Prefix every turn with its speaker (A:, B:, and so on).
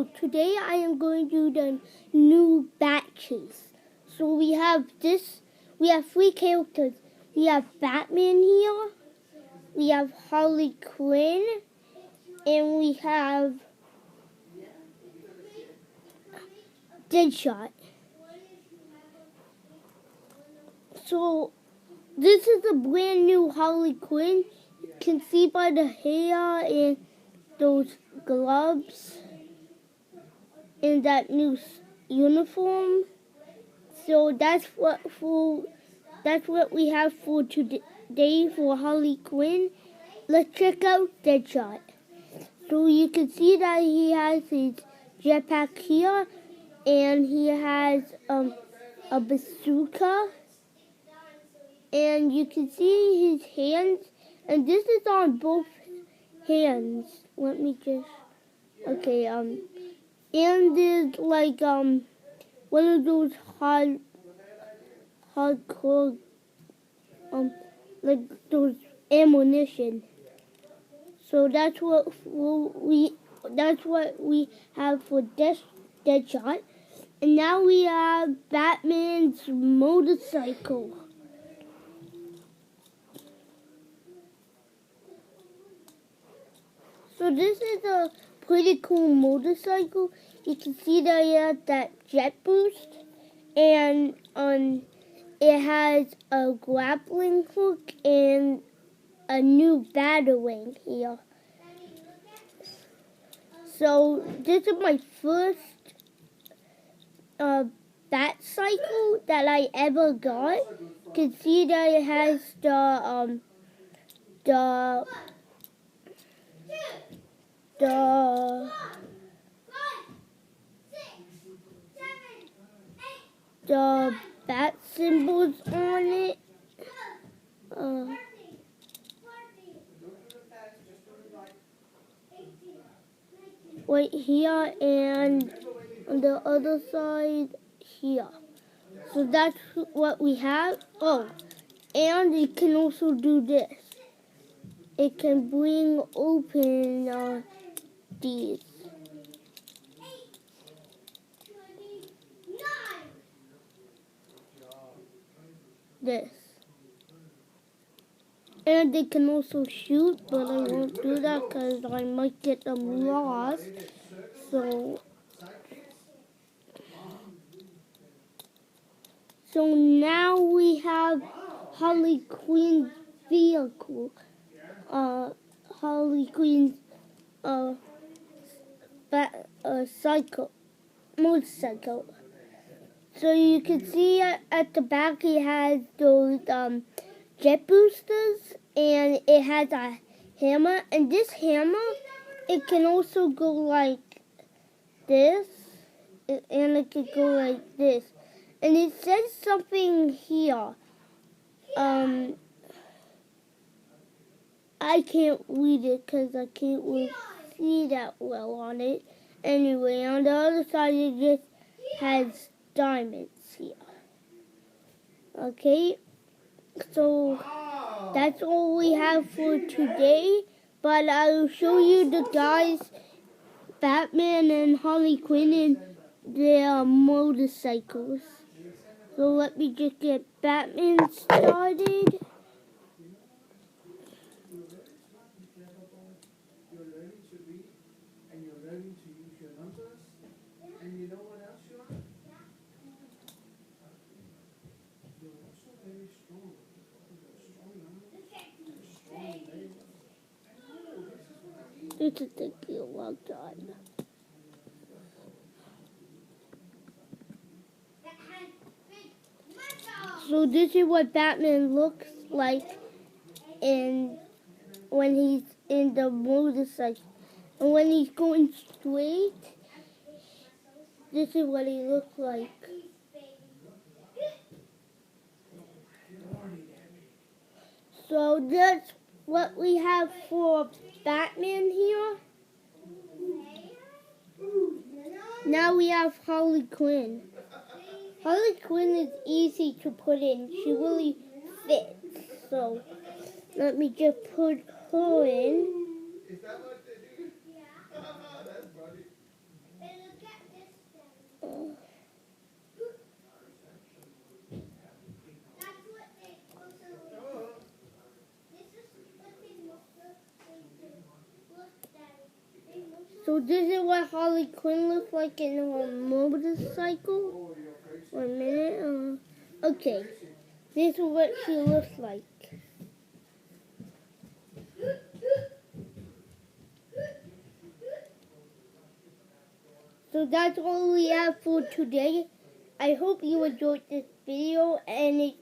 A: So today I am going to do the new Batchase. So we have three characters. We have Batman here, we have Harley Quinn, and we have Deadshot. So this is a brand new Harley Quinn. You can see by the hair and those gloves and that new uniform. So that's what we have for today for Harley Quinn. Let's check out Deadshot. So you can see that he has his jetpack here, and he has a bazooka, and you can see his hands, and this is on both hands. Let me just and there's like one of those hardcore like those ammunition. So that's what we have for Deadshot. And now we have Batman's motorcycle. So this is a pretty cool motorcycle. You can see that it has that jet boost, and it has a grappling hook and a new battering here. So this is my first bat cycle that I ever got. You can see that it has the bat symbols on it. Right here, and on the other side here. So that's what we have. Oh, and it can also do this. It can bring open these. This. And they can also shoot, but I won't do that because I might get them lost. So now we have Harley Quinn's vehicle. Harley Quinn's motorcycle. So you can see at the back it has those jet boosters, and it has a hammer, and this hammer, it can also go like this, and it can go like this, and it says something here. I can't read it because I can't really see that well on it. Anyway, on the other side it just has diamonds here. Okay, so that's all we have for today, but I'll show you the guys, Batman and Harley Quinn, and their motorcycles. So let me just get Batman started.
B: You're learning to read, and you're learning to use your numbers, and you know what else you are? You're also very strong.
A: This is taking a long time. So this is what Batman looks like when he's in the motorcycle. And when he's going straight, this is what he looks like. So that's what we have for Batman here. Now we have Harley Quinn. Harley Quinn is easy to put in. She really fits. So let me just put her in.
B: Is that what they do? That's funny.
A: So this is what Harley Quinn looks like in her motorcycle. 1 minute. Okay. This is what she looks like. So that's all we have for today. I hope you enjoyed this video, and if